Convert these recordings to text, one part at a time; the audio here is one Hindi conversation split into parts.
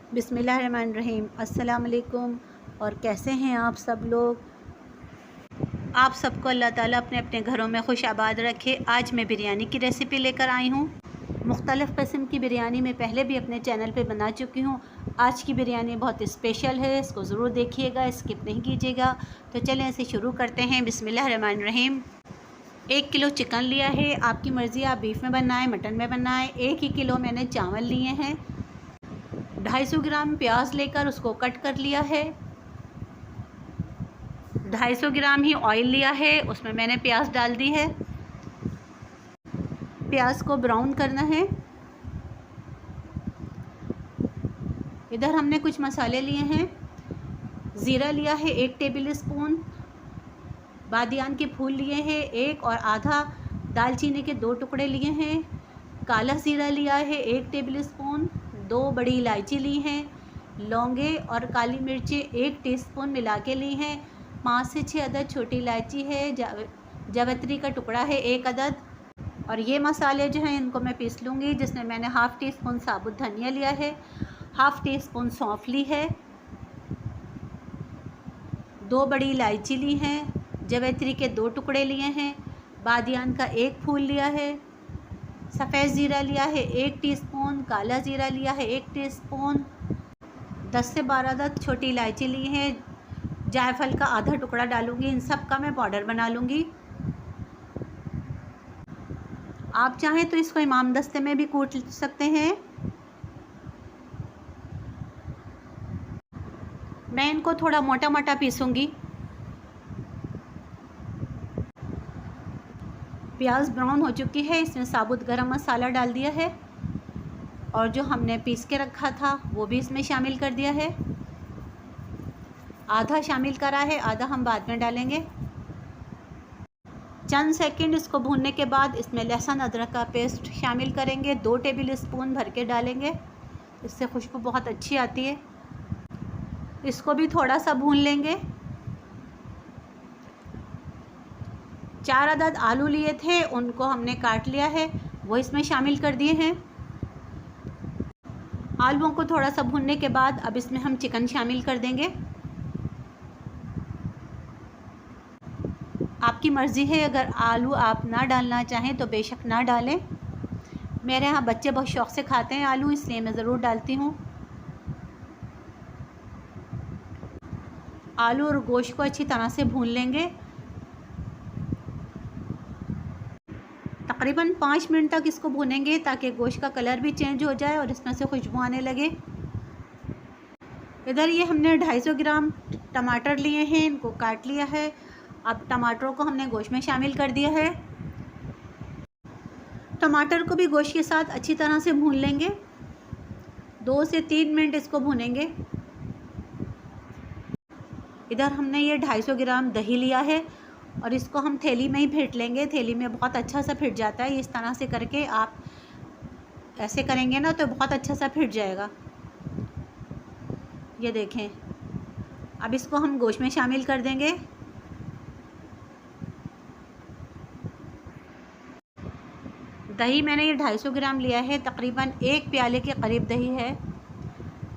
बिस्मिल्लाहिर्रहमानिर्रहीम। अस्सलाम वालेकुम। और कैसे हैं आप सब लोग। आप सबको अल्लाह ताला अपने अपने घरों में खुश आबाद रखे। आज मैं बिरयानी की रेसिपी लेकर आई हूँ। मुख्तलिफ़ किस्म की बिरयानी मैं पहले भी अपने चैनल पे बना चुकी हूँ। आज की बिरयानी बहुत स्पेशल है, इसको ज़रूर देखिएगा, स्किप नहीं कीजिएगा। तो चलें इसे शुरू करते हैं। बिस्मिल्लाहिर्रहमानिर्रहीम। 1 किलो चिकन लिया है, आपकी मर्ज़ी, आप बीफ में बनाएं, मटन में बनाएं। 1 ही किलो मैंने चावल लिए हैं। 250 ग्राम प्याज लेकर उसको कट कर लिया है। 250 ग्राम ही ऑयल लिया है, उसमें मैंने प्याज डाल दी है। प्याज को ब्राउन करना है। इधर हमने कुछ मसाले लिए हैं। ज़ीरा लिया है 1 टेबल स्पून। बादियान के फूल लिए हैं 1 और आधा। दालचीनी के 2 टुकड़े लिए हैं। काला ज़ीरा लिया है 1 टेबल स्पून। 2 बड़ी इलायची ली हैं। लौंगे और काली मिर्चें 1 टीस्पून मिला के ली हैं। 5 से 6 अदद छोटी इलायची है। जावित्री का टुकड़ा है 1 अदद। और ये मसाले जो हैं इनको मैं पीस लूँगी, जिसमें मैंने हाफ़ टी स्पून साबुत धनिया लिया है, हाफ़ टी स्पून सौंफ ली है, 2 बड़ी इलायची ली हैं, जावित्री के 2 टुकड़े लिए हैं, बादियान का 1 फूल लिया है, सफ़ेद ज़ीरा लिया है 1 टीस्पून, काला ज़ीरा लिया है 1 टीस्पून, 10 से 12 अदद छोटी इलायची ली है, जायफल का आधा टुकड़ा डालूँगी। इन सब का मैं पाउडर बना लूँगी। आप चाहें तो इसको इमाम दस्ते में भी कूट सकते हैं। मैं इनको थोड़ा मोटा मोटा पीसूँगी। प्याज ब्राउन हो चुकी है, इसमें साबुत गरम मसाला डाल दिया है और जो हमने पीस के रखा था वो भी इसमें शामिल कर दिया है। आधा शामिल करा है, आधा हम बाद में डालेंगे। चंद सेकंड इसको भूनने के बाद इसमें लहसुन अदरक का पेस्ट शामिल करेंगे। 2 टेबल स्पून भर के डालेंगे, इससे खुशबू बहुत अच्छी आती है। इसको भी थोड़ा सा भून लेंगे। 4 अदद आलू लिए थे, उनको हमने काट लिया है, वो इसमें शामिल कर दिए हैं। आलूओं को थोड़ा सा भूनने के बाद अब इसमें हम चिकन शामिल कर देंगे। आपकी मर्ज़ी है, अगर आलू आप ना डालना चाहें तो बेशक ना डालें। मेरे यहाँ बच्चे बहुत शौक़ से खाते हैं आलू, इसलिए मैं ज़रूर डालती हूँ। आलू और गोश्त को अच्छी तरह से भून लेंगे। तकरीबन 5 मिनट तक इसको भूनेंगे ताकि गोश्त का कलर भी चेंज हो जाए और इसमें से खुशबू आने लगे। इधर ये हमने 250 ग्राम टमाटर लिए हैं, इनको काट लिया है। अब टमाटरों को हमने गोश्त में शामिल कर दिया है। टमाटर को भी गोश्त के साथ अच्छी तरह से भून लेंगे। 2 से 3 मिनट इसको भूनेंगे। इधर हमने ये 250 ग्राम दही लिया है और इसको हम थैली में ही फेंट लेंगे। थैली में बहुत अच्छा सा फिट जाता है। इस तरह से करके आप ऐसे करेंगे ना तो बहुत अच्छा सा फिट जाएगा। ये देखें। अब इसको हम गोश्त में शामिल कर देंगे। दही मैंने ये 250 ग्राम लिया है, तकरीबन 1 प्याले के करीब दही है।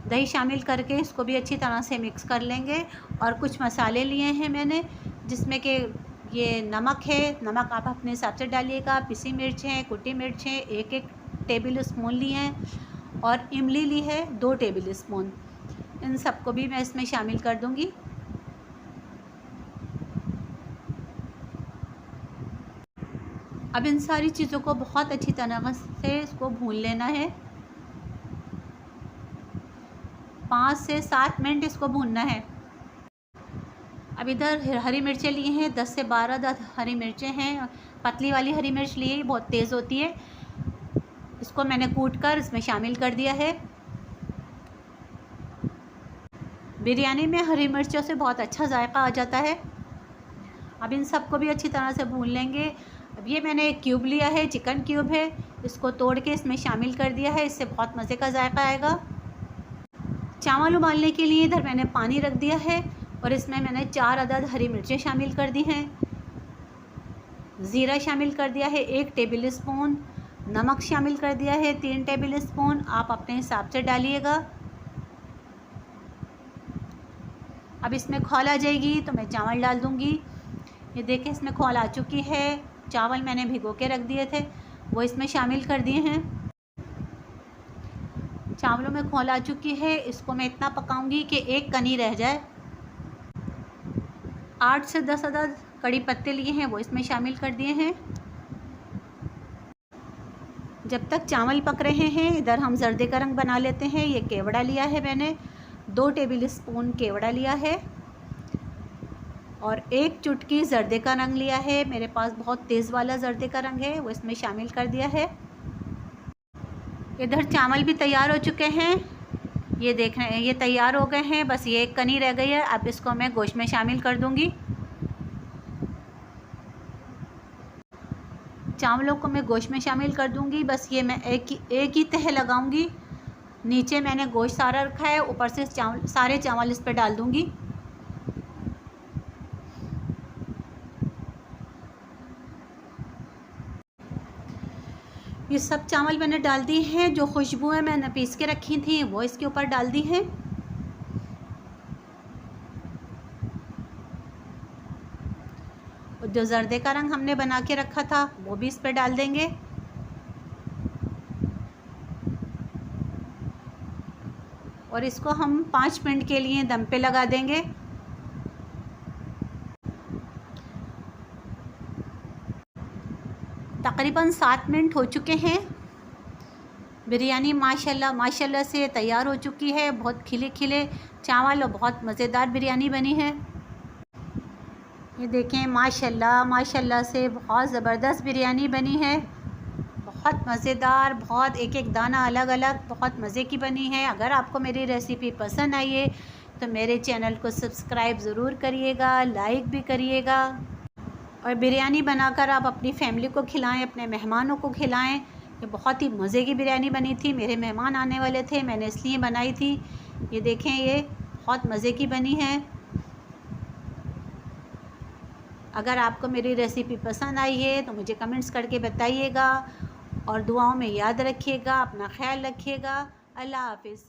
दही शामिल करके इसको भी अच्छी तरह से मिक्स कर लेंगे। और कुछ मसाले लिए हैं मैंने, जिसमें कि ये नमक है, नमक आप अपने हिसाब से डालिएगा। पिसी मिर्च है, कुटी मिर्च है 1-1 टेबल स्पून ली हैं और इमली ली है 2 टेबल स्पून। इन सबको भी मैं इसमें शामिल कर दूँगी। अब इन सारी चीज़ों को बहुत अच्छी तरह से इसको भून लेना है। 5 से 7 मिनट इसको भूनना है। अब इधर हरी मिर्चें ली हैं, 10 से 12 अदद हरी मिर्चें हैं। पतली वाली हरी मिर्च ली है, बहुत तेज़ होती है। इसको मैंने कूट कर इसमें शामिल कर दिया है। बिरयानी में हरी मिर्चों से बहुत अच्छा जायका आ जाता है। अब इन सबको भी अच्छी तरह से भून लेंगे। अब ये मैंने एक क्यूब लिया है, चिकन क्यूब है, इसको तोड़ के इसमें शामिल कर दिया है। इससे बहुत मज़े का जायका आएगा। चावल उबालने के लिए इधर मैंने पानी रख दिया है और इसमें मैंने 4 अदद हरी मिर्चें शामिल कर दी हैं। ज़ीरा शामिल कर दिया है 1 टेबल स्पून। नमक शामिल कर दिया है 3 टेबल स्पून। आप अपने हिसाब से डालिएगा। अब इसमें खौल आ जाएगी तो मैं चावल डाल दूँगी। ये देखें इसमें खौल आ चुकी है। चावल मैंने भिगो के रख दिए थे, वो इसमें शामिल कर दिए हैं। चावलों में खौल आ चुकी है। इसको मैं इतना पकाऊंगी कि एक कनी रह जाए। 8 से 10 अदद कड़ी पत्ते लिए हैं, वो इसमें शामिल कर दिए हैं। जब तक चावल पक रहे हैं, इधर हम जर्दे का रंग बना लेते हैं। ये केवड़ा लिया है मैंने, 2 टेबल स्पून केवड़ा लिया है और 1 चुटकी जर्दे का रंग लिया है। मेरे पास बहुत तेज़ वाला जर्दे का रंग है, वो इसमें शामिल कर दिया है। इधर चावल भी तैयार हो चुके हैं। ये देख रहे हैं, ये तैयार हो गए हैं। बस ये एक कनी रह गई है। अब इसको मैं गोश्त में शामिल कर दूंगी। चावलों को मैं गोश्त में शामिल कर दूंगी। बस ये मैं एक ही तह लगाऊंगी। नीचे मैंने गोश्त सारा रखा है, ऊपर से सारे चावल इस पर डाल दूंगी। ये सब चावल मैंने डाल दिए हैं। जो खुशबुएं मैंने पीस के रखी थी वो इसके ऊपर डाल दी हैं। और जो जर्दे का रंग हमने बना के रखा था वो भी इस पर डाल देंगे। और इसको हम 5 मिनट के लिए दम पे लगा देंगे। तकरीबन 7 मिनट हो चुके हैं। बिरयानी माशाल्लाह से तैयार हो चुकी है। बहुत खिले खिले चावल और बहुत मज़ेदार बिरयानी बनी है। ये देखें माशाल्लाह से बहुत ज़बरदस्त बिरयानी बनी है। बहुत मज़ेदार, बहुत एक एक दाना अलग अलग, बहुत मज़े की बनी है। अगर आपको मेरी रेसिपी पसंद आई है तो मेरे चैनल को सब्सक्राइब ज़रूर करिएगा, लाइक भी करिएगा। और बिरयानी बनाकर आप अपनी फैमिली को खिलाएं, अपने मेहमानों को खिलाएं। ये बहुत ही मज़े की बिरयानी बनी थी। मेरे मेहमान आने वाले थे, मैंने इसलिए बनाई थी। ये देखें, ये बहुत मज़े की बनी है। अगर आपको मेरी रेसिपी पसंद आई है तो मुझे कमेंट्स करके बताइएगा और दुआओं में याद रखिएगा। अपना ख्याल रखिएगा। अल्लाह हाफ़िज़।